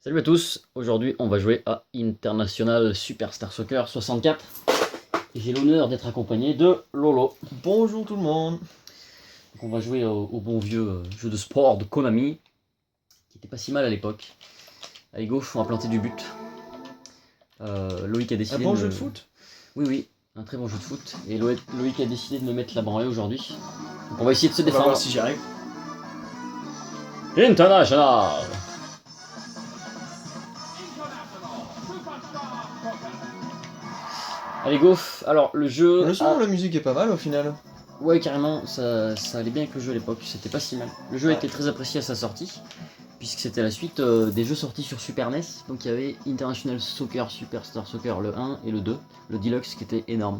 Salut à tous, aujourd'hui on va jouer à International Superstar Soccer 64 et j'ai l'honneur d'être accompagné de Lolo. Bonjour tout le monde. Donc on va jouer au bon vieux jeu de sport de Konami qui était pas si mal à l'époque. Allez gauche, on va planter du but. Loïc a Un décidé bon de jeu me- de foot. Oui, un très bon jeu de foot. Et Loïc a décidé de me mettre la branlée aujourd'hui. Donc on va essayer de se On va défendre. voir si j'y arrive. International. Allez go. Alors le jeu... Le son de la musique est pas mal au final. Ouais, carrément, ça allait bien avec le jeu à l'époque, c'était pas si mal. Le jeu a Ouais. été très apprécié à sa sortie, puisque c'était la suite des jeux sortis sur Super NES. Donc il y avait International Soccer, Superstar Soccer, le 1 et le 2, le Deluxe qui était énorme.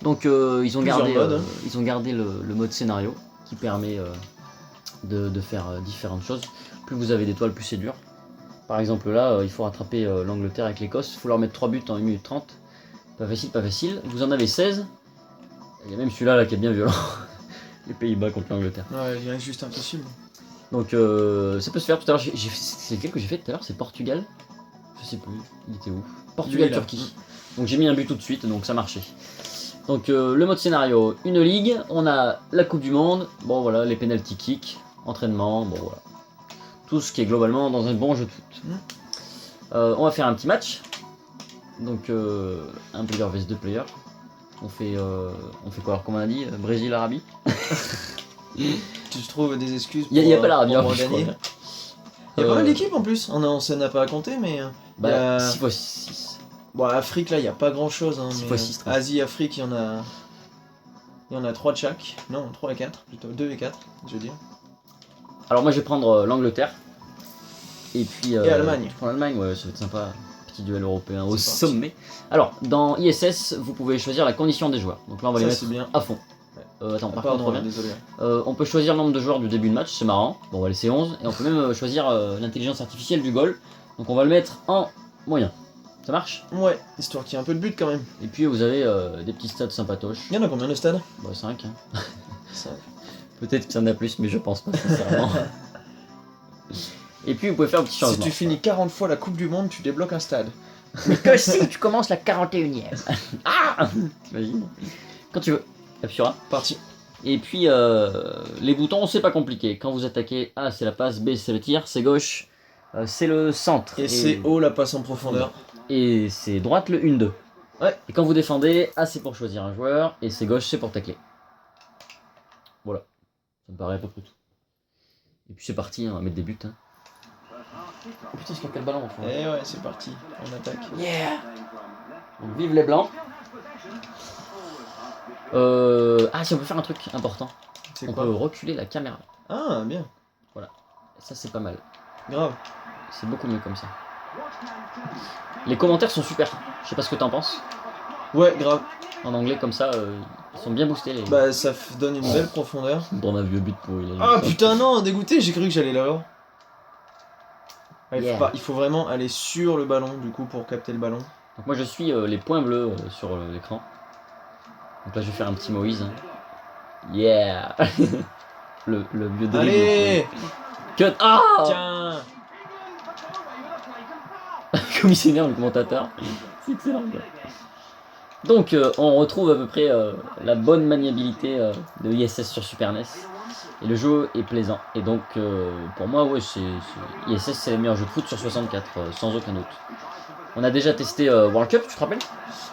Donc ils ont Plusieurs gardé, modes. ils ont gardé le mode scénario, qui permet de faire différentes choses. Plus vous avez d'étoiles, plus c'est dur. Par exemple là, il faut rattraper l'Angleterre avec l'Écosse, il faut leur mettre 3 buts en 1 minute 30. Pas facile, pas facile. Vous en avez 16. Il y a même celui-là là, qui est bien violent. Les Pays-Bas contre l'Angleterre. Ouais, il est juste impossible. Donc ça peut se faire. Tout à l'heure, c'est lequel que j'ai fait tout à l'heure? C'est Portugal? Je sais plus, il était où? Portugal-Turquie. Donc j'ai mis un but tout de suite, donc ça marchait. Donc le mode scénario, une ligue, on a la Coupe du Monde, bon voilà, les penalty kicks, entraînement, bon voilà. Tout ce qui est globalement dans un bon jeu de foot. On va faire un petit match. Donc un player vs 2 players. On fait quoi alors, comme on a dit, Brésil-Arabie. Tu trouves des excuses pour, Il n'y a pas l'Arabie en pour plus, je crois. gagner. Il y a pas mal d'équipes en plus. Ça n'a pas à compter, mais. Bah, il y a- 6 x 6. Bon, Afrique là, il y a pas grand chose. Hein, 6 mais, x 6, Asie, Afrique, il y en a. Il y en a 3 de chaque. Non, 3 et 4 plutôt. 2 et 4, je veux dire. Alors moi je vais prendre l'Angleterre. Et puis... Et Allemagne. Je prends l'Allemagne, ouais, ça va être sympa. Petit duel européen au C'est parti. sommet. Alors, dans ISS, vous pouvez choisir la condition des joueurs. Donc là on va Ça, les c'est mettre bien. à fond. Attends, Ah, par pardon, contre, reviens. désolé. On peut choisir le nombre de joueurs du début de match, c'est marrant. Bon, on va laisser 11. Et on peut même choisir l'intelligence artificielle du goal. Donc on va le mettre en moyen. Ça marche? Ouais, histoire qu'il y ait un peu de but quand même. Et puis vous avez des petits stats sympatoches. Il y en a combien de stades? Bon, 5. Hein. Ça. Peut-être qu'il y en a plus, mais je pense pas sincèrement. Et puis vous pouvez faire un petit Si changement. tu finis 40 fois la Coupe du Monde, tu débloques un stade. Mais que si tu commences la 41ème. Ah, t'imagines? Quand tu veux. Appuie sur A. Parti. Et puis les boutons, c'est pas compliqué. Quand vous attaquez, A c'est la passe, B c'est le tir, c'est gauche, c'est le centre. Et c'est haut la passe en profondeur. Et c'est droite le 1-2. Ouais. Et quand vous défendez, A c'est pour choisir un joueur, et c'est gauche c'est pour tacler. Voilà. Ça me paraît à peu près tout. Et puis c'est parti, hein, on va mettre des buts. Hein. Oh putain, c'est pour quel ballon enfin. Et ouais, c'est parti, on attaque. Yeah. Donc vive les blancs. Ah si on peut faire un truc important. C'est On quoi? peut reculer la caméra. Ah, bien, Ça c'est pas mal. grave. C'est beaucoup mieux comme ça. Les commentaires sont super. Je sais pas ce que t'en penses. Ouais, grave. En anglais comme ça, ils sont bien boostés les... Bah, ça donne une belle profondeur. Dans un vieux but pourri. là, Ah ça. putain, non, dégoûté, j'ai cru que j'allais l'avoir. Ah, Yeah. il faut vraiment aller sur le ballon, du coup, pour capter le ballon. Donc moi je suis les points bleus sur l'écran. Donc là je vais faire un petit Moïse. Hein. Yeah. le vieux dribble. Allez. Cut. Ah. Tiens. Comme il s'énerve le commentateur. C'est excellent quoi. Donc on retrouve à peu près la bonne maniabilité de ISS sur Super NES. Et le jeu est plaisant. Et donc pour moi ouais ISS c'est le meilleur jeu de foot sur 64, sans aucun doute. On a déjà testé World Cup, tu te rappelles?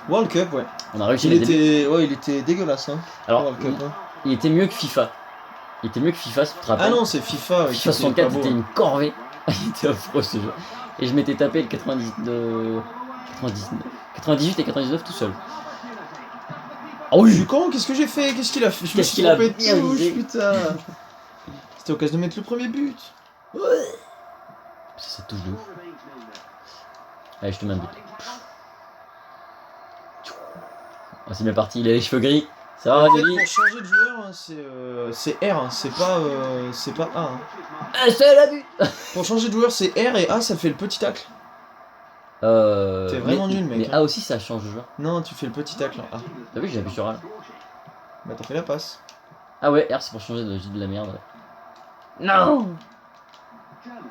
World Cup, ouais. On a réussi Il les débuts. il était dégueulasse, hein. Alors World Cup, hein. il était mieux que FIFA. Il était mieux que FIFA si tu te rappelles. Ah non, c'est FIFA. FIFA qui était pas 64 beau, c'était hein. une corvée. Il était affreux ce jeu. Et je m'étais tapé le 98 et 99 tout seul. Ah Je suis oui. con, qu'est-ce que j'ai fait? Qu'est-ce qu'il a fait? Je me Qu'est-ce suis qu'il a trompé de bien touche, visé. putain. C'était l'occasion de mettre le premier but. Ça touche de ouf. Allez, je te mets un but. Ah, c'est bien parti, il a les cheveux gris. Ça va, En fait, Rajali? pour changer de joueur, hein, c'est R, hein, c'est pas A. Hein. Ah, c'est la but. Pour changer de joueur, c'est R et A, ça fait le petit tacle. T'es vraiment nul, mec, Mais hein. A aussi ça change de joueur. Non, tu fais le petit tacle en A. T'as vu, j'ai appuyé sur A là. Bah, t'as fait la passe. Ah ouais, R c'est pour changer de la merde. Ouais. Non.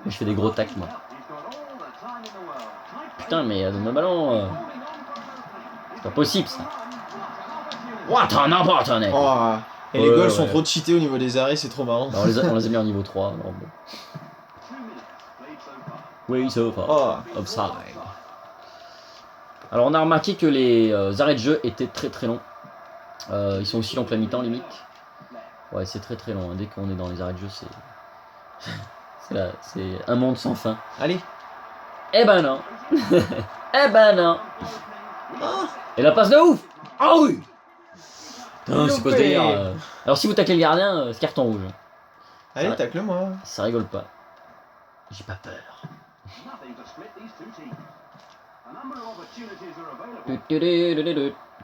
Je fais des gros tacles moi. putain, mais donne-moi le ballon. C'est pas possible ça. Ouah, t'en n'importe, mec. Oh, et les goals sont trop cheatés au niveau des arrêts, c'est trop marrant. Bah, on les a mis en niveau 3. Alors bon. Oui, so far. Oh. Offside. Alors on a remarqué que les arrêts de jeu étaient très longs. Ils sont aussi longs que la mi-temps limite. Ouais, c'est très long. Hein. Dès qu'on est dans les arrêts de jeu, c'est un monde sans fin. Allez. Eh ben non. Eh ben non. Oh. Et la passe de ouf. Ah oui. Putain, c'est quoi ce Loupé. délire Alors si vous taclez le gardien, c'est carton rouge. Allez, tacle-moi. Ça rigole pas. J'ai pas peur.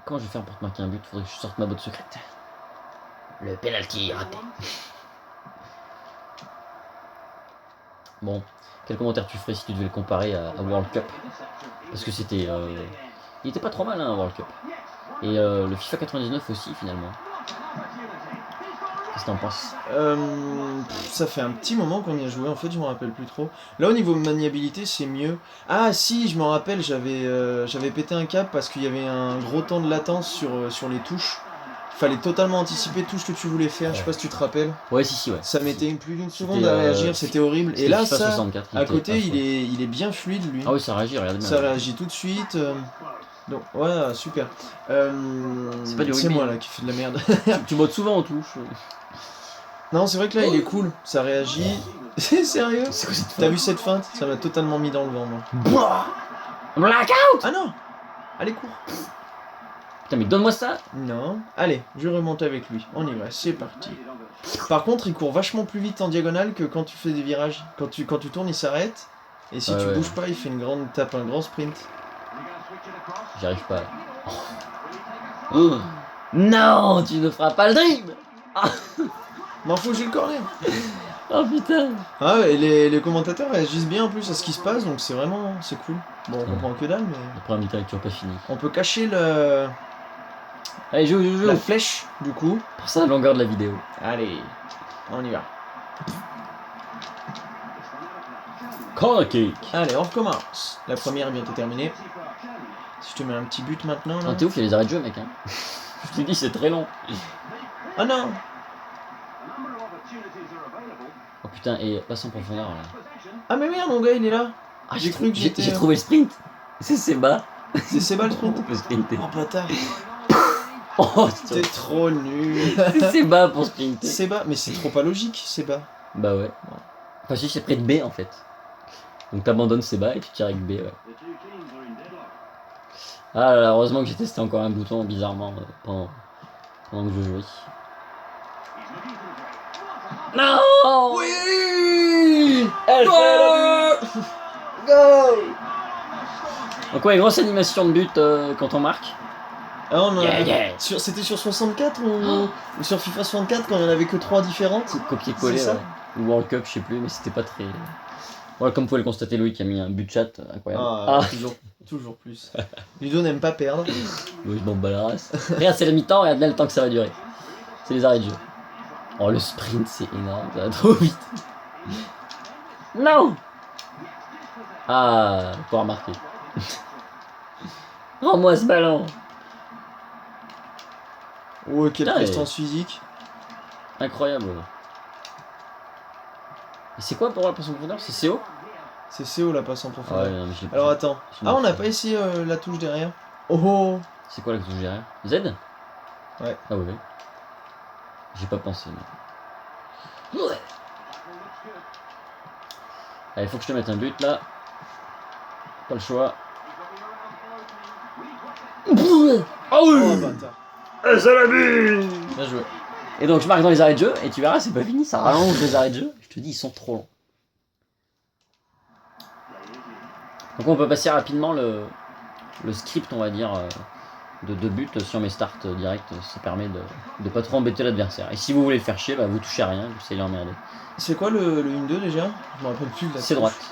Comment je vais faire pour te marquer un but? Faudrait que je sorte ma botte secrète. Le penalty raté. Bon, quel commentaire tu ferais si tu devais le comparer à World Cup? Parce que c'était... il était pas trop mal, hein, World Cup. Et le FIFA 99 aussi, finalement. Qu'est-ce que t'en penses? Ça fait un petit moment qu'on y a joué, en fait je m'en rappelle plus trop. Là au niveau maniabilité c'est mieux. Ah si, je m'en rappelle, j'avais pété un câble parce qu'il y avait un gros temps de latence sur les touches. Fallait totalement anticiper tout ce que tu voulais faire, je sais pas si tu te rappelles. Ouais, si, ouais. Ça mettait plus d'une seconde à réagir, c'était horrible. Et là FIFA ça, 64, à côté il est bien fluide lui. Ah oui, ça réagit, regardez bien. Ça réagit tout de suite. Donc voilà, super. C'est pas du c'est rugby, moi hein. là qui fais de la merde. Tu bottes souvent en touche. Non, c'est vrai que là, il est cool. Ça réagit. C'est sérieux? C'est quoi cette T'as vu cette feinte? Ça m'a totalement mis dans le vent, moi. Blackout! Ah non! Allez, cours. Putain, mais donne-moi ça! Non. Allez, je remonte avec lui. On y va, c'est parti. Par contre, il court vachement plus vite en diagonale que quand tu fais des virages. Quand tu tournes, il s'arrête. Et si tu bouges pas, il fait tape un grand sprint. J'y arrive pas. Oh. Non, tu ne feras pas le dribble! M'en fous, j'ai le corner. Oh putain! Ah ouais, et les commentateurs réagissent bien en plus à ce qui se passe, donc c'est cool. Bon, on comprend que dalle, mais Après un mi-temps est toujours pas fini. on peut cacher le Allez, joue! la flèche du coup. Pour ça, la longueur de la vidéo. Allez, on y va. Corner kick! Allez, on recommence. La première est bientôt terminée. Si je te mets un petit but maintenant là. Ah, t'es ouf, il y a les arrêts de jeu, mec. Hein. Je te dis, c'est très long. Ah non! Oh putain, et passe en profondeur là. Ah mais merde, mon gars, il est là. Ah, J'ai cru que j'étais. J'ai trouvé le sprint! C'est Seba! C'est Seba le sprint. On peut sprinter. Oh bâtard. Oh, T'es trop nul. c'est Seba pour sprinter. Seba, mais c'est trop pas logique, Seba. Bah ouais. Enfin, si, c'est près de B en fait. Donc t'abandonnes Seba et tu tires avec B, ouais. Ah là là, heureusement que j'ai testé encore un bouton bizarrement pendant que je jouais. Non! Oui! Elle fait le but! Go! Donc ouais, grosse animation de but quand on marque. Ah, on a... Yeah. C'était sur 64 ou sur FIFA 64 quand il n'y en avait que 3 différentes? Copier-coller, C'est ça. ouais. Ou World Cup, je sais plus, mais c'était pas très... Voilà, comme vous pouvez le constater, Loïc a mis un but de chat incroyable. Ah, toujours plus. Ludo n'aime pas perdre. Oui, je m'en bats la race. Regarde, c'est le mi-temps, regarde là le temps que ça va durer. C'est les arrêts de jeu. Oh, le sprint, c'est énorme, ça va trop vite. Non! Ah, pas remarqué. Rends-moi ce ballon. Oh, quelle Putain, prestance physique. Incroyable. Et c'est quoi pour la passe en profondeur? C'est CO? C'est CO la passe en profondeur. Ouais, non, mais j'ai Alors attends. j'ai Ah, on n'a fait. pas essayé la touche derrière. Oh oh! C'est quoi la touche derrière? Z? Ouais. Ah ouais. J'ai pas pensé. Mais... Ouais. Allez, faut que je te mette un but là. Pas le choix. Ah oui! Oh bâtard. Ça l'a bu! Bien joué. Et donc je marque dans les arrêts de jeu et tu verras, c'est pas fini, ça rallonge les arrêts de jeu. Je te dis, ils sont trop longs. Donc on peut passer rapidement le script, on va dire, de buts. Si on met start direct, ça permet de pas trop embêter l'adversaire. Et si vous voulez le faire chier, bah, vous touchez à rien, vous essayez l'emmerder. C'est quoi le 1-2 déjà? Je me rappelle plus de la C'est touche. droite.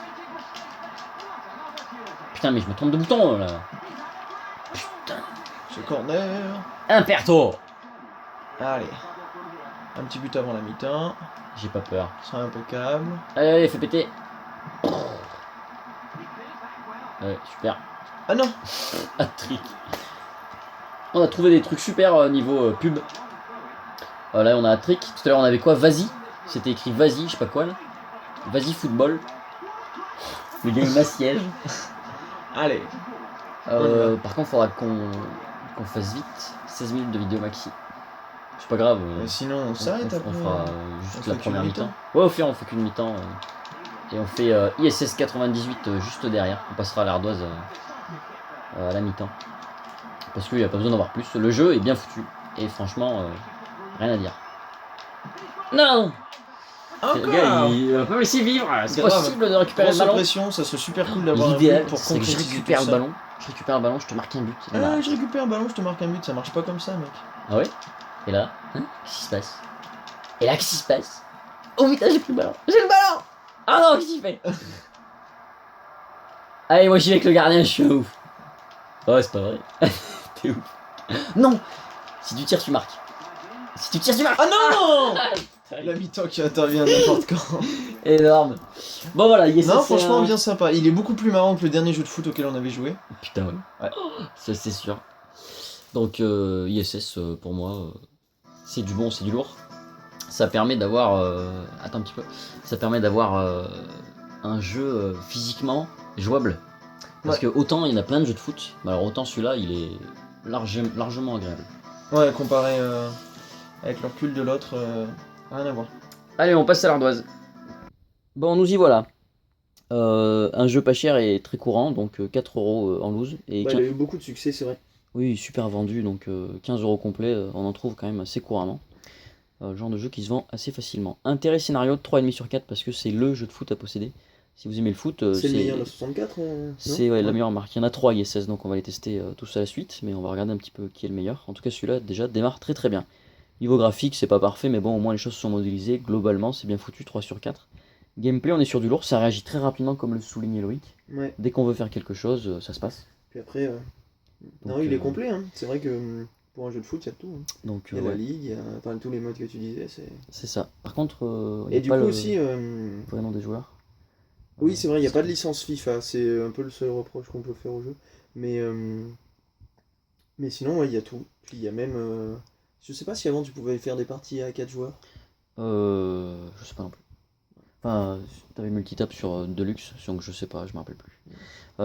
Putain, mais je me trompe de bouton là. Putain. C'est corner. Imperto! Allez. Un petit but avant la mi-temps. J'ai pas peur. C'est impeccable. Allez, fais péter. Ouais, super. Ah non. Hat-trick. On a trouvé des trucs super niveau pub. Là, on a hat-trick. Tout à l'heure, on avait quoi? Vas-y. C'était écrit vas-y, je sais pas quoi là. Vas-y, football. Le gars, il m'assiège. Allez. Par contre, faudra qu'on fasse vite. 16 minutes de vidéo maxi. C'est pas grave. Sinon, on s'arrête après. On fera juste on la fait première qu'une mi-temps. Ouais, au fait, on fait qu'une mi-temps. Et on fait ISS 98 juste derrière. On passera à l'ardoise à la mi-temps. Parce qu'il n'y a pas besoin d'en voir plus. Le jeu est bien foutu. Et franchement, rien à dire. Non! Le gars, il va pas me laisser vivre. C'est possible de récupérer le Grosse ballon. pression, ça serait super cool d'avoir un L'idéal, but pour c'est que je concrétiser récupère tout le ça. ballon. Je récupère le ballon, je te marque un but. Et là- Ah, je récupère un ballon, je te marque un but, ça marche pas comme ça, mec. Ah ouais? Et là, hein, qu'est-ce qui se passe? Et là, qu'est-ce qui se passe? Oh putain, j'ai pris le ballon! J'ai le ballon! Ah non, qu'est-ce qu'il fait? Allez, moi j'y vais avec le gardien, je suis un ouf. Ouais, c'est pas vrai. T'es ouf. Non! Si tu tires, tu marques. Si tu tires, tu marques! Ah non! La mi-temps qui intervient n'importe quand. Énorme. Bon voilà, yes, Non, c'est franchement, un- bien sympa. Il est beaucoup plus marrant que le dernier jeu de foot auquel on avait joué. Putain, ouais. Ouais. Ça, c'est sûr. Donc, ISS, pour moi, c'est du bon, c'est du lourd. Ça permet d'avoir. Attends un petit peu. Ça permet d'avoir un jeu physiquement jouable. Parce que autant il y en a plein de jeux de foot, mais alors autant celui-là, il est largement agréable. Ouais, comparé avec le recul de l'autre, rien à voir. Allez, on passe à l'ardoise. Bon, nous y voilà. Un jeu pas cher et très courant, donc 4 euros en loose. Et Il a eu beaucoup de succès, c'est vrai. Oui, super vendu, donc 15 euros complet, on en trouve quand même assez couramment. Le genre de jeu qui se vend assez facilement. Intérêt scénario de 3,5 sur 4 parce que c'est le jeu de foot à posséder. Si vous aimez le foot, c'est le meilleur de 64 c'est la meilleure marque. Il y en a 3 ISS, donc on va les tester tous à la suite, mais on va regarder un petit peu qui est le meilleur. En tout cas, celui-là déjà démarre très très bien. Niveau graphique, c'est pas parfait, mais bon, au moins les choses sont modélisées. Globalement, c'est bien foutu, 3 sur 4. Gameplay, on est sur du lourd, ça réagit très rapidement comme le soulignait Loïc. Ouais. Dès qu'on veut faire quelque chose, ça se passe. Puis après, non, il est complet. Hein. C'est vrai que pour un jeu de foot, il y a tout. Hein. Donc, il y a la ligue, il y a enfin, tous les modes que tu disais. C'est ça. Par contre, et du coup aussi, prénom des joueurs. Oui, c'est vrai, il n'y a pas de licence FIFA. C'est un peu le seul reproche qu'on peut faire au jeu. Mais sinon, ouais, il y a tout. Puis il y a même. Je sais pas si avant tu pouvais faire des parties à 4 joueurs. Je sais pas non plus. Enfin, t'avais multitap sur Deluxe, donc je sais pas, je me rappelle plus.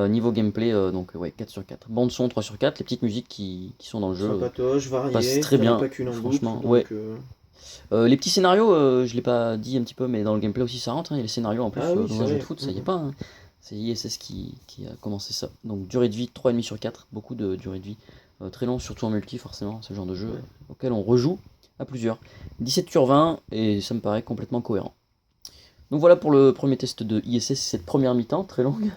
Niveau gameplay, donc ouais, 4 sur 4. Bande son 3 sur 4, les petites musiques qui sont dans le jeu Sympatoche, variées, passent très bien. pas qu'une en Franchement, boucle, ouais. donc, les petits scénarios, je l'ai pas dit un petit peu, mais dans le gameplay aussi ça rentre. Hein, il y a les scénarios en plus Ah oui, dans un jeu de foot, ça y est pas. Hein. C'est ISS qui a commencé ça. Donc durée de vie 3,5 sur 4, beaucoup de durée de vie. Très long, surtout en multi, forcément, ce genre de jeu auquel on rejoue à plusieurs. 17 sur 20, et ça me paraît complètement cohérent. Donc voilà pour le premier test de ISS, cette première mi-temps, très longue.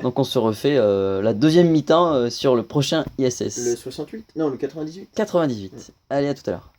Donc on se refait la deuxième mi-temps sur le prochain ISS. Le 68 Non, le 98. 98. Allez, à tout à l'heure.